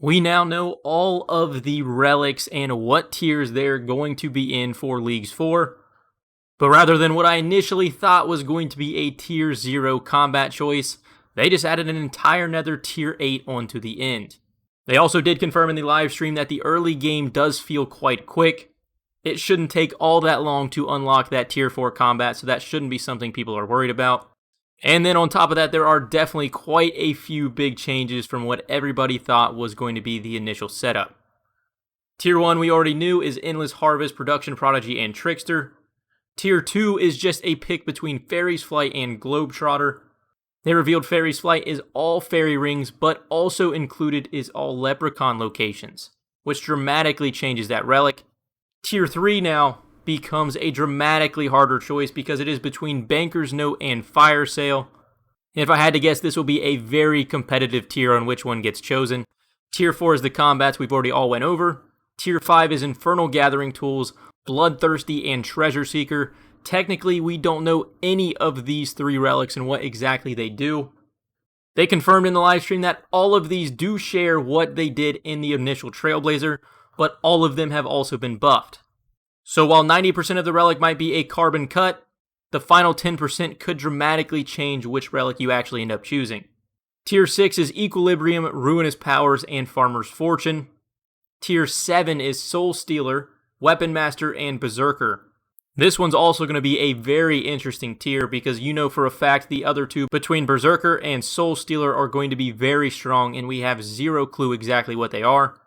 We now know all of the relics and what tiers they're going to be in for Leagues 4. But rather than what I initially thought was going to be a Tier 0 combat choice, they just added an entire nether Tier 8 onto the end. They also did confirm in the live stream that the early game does feel quite quick. It shouldn't take all that long to unlock that Tier 4 combat, so that shouldn't be something people are worried about. And then on top of that, there are definitely quite a few big changes from what everybody thought was going to be the initial setup. Tier 1 we already knew is Endless Harvest, Production Prodigy, and Trickster. Tier 2 is just a pick between Fairy's Flight and Globetrotter. They revealed Fairy's Flight is all fairy rings, but also included is all leprechaun locations, which dramatically changes that relic. Tier 3 now becomes a dramatically harder choice because it is between Banker's Note and Fire Sale. If I had to guess, this will be a very competitive tier on which one gets chosen. Tier 4 is the combats we've already all went over. Tier 5 is Infernal Gathering Tools, Bloodthirsty, and Treasure Seeker. Technically, we don't know any of these three relics and what exactly they do. They confirmed in the live stream that all of these do share what they did in the initial Trailblazer, but all of them have also been buffed. So while 90% of the relic might be a carbon cut, the final 10% could dramatically change which relic you actually end up choosing. Tier 6 is Equilibrium, Ruinous Powers, and Farmer's Fortune. Tier 7 is Soul Stealer, Weapon Master, and Berserker. This one's also going to be a very interesting tier because you know for a fact the other two between Berserker and Soul Stealer are going to be very strong and we have zero clue exactly what they are.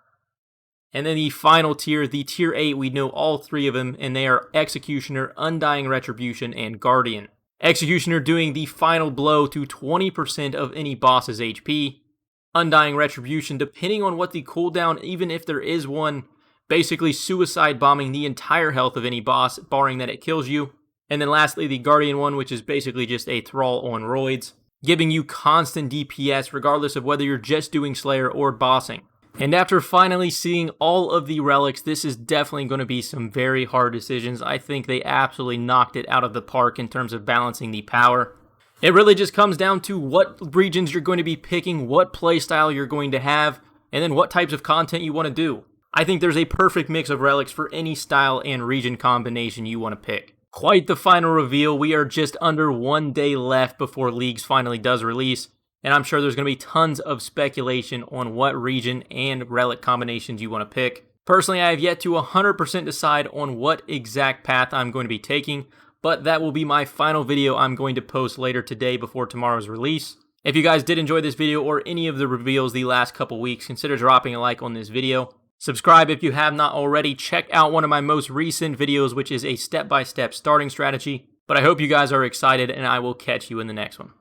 And then the final tier, the Tier 8, we know all three of them, and they are Executioner, Undying Retribution, and Guardian. Executioner doing the final blow to 20% of any boss's HP. Undying Retribution, depending on what the cooldown, even if there is one, basically suicide bombing the entire health of any boss, barring that it kills you. And then lastly, the Guardian one, which is basically just a thrall on roids, giving you constant DPS regardless of whether you're just doing Slayer or bossing. And after finally seeing all of the relics, this is definitely going to be some very hard decisions. I think they absolutely knocked it out of the park in terms of balancing the power. It really just comes down to what regions you're going to be picking, what playstyle you're going to have, and then what types of content you want to do. I think there's a perfect mix of relics for any style and region combination you want to pick. Quite the final reveal. We are just under 1 day left before Leagues finally does release. And I'm sure there's going to be tons of speculation on what region and relic combinations you want to pick. Personally, I have yet to 100% decide on what exact path I'm going to be taking, but that will be my final video I'm going to post later today before tomorrow's release. If you guys did enjoy this video or any of the reveals the last couple weeks, consider dropping a like on this video. Subscribe if you have not already. Check out one of my most recent videos, which is a step-by-step starting strategy. But I hope you guys are excited, and I will catch you in the next one.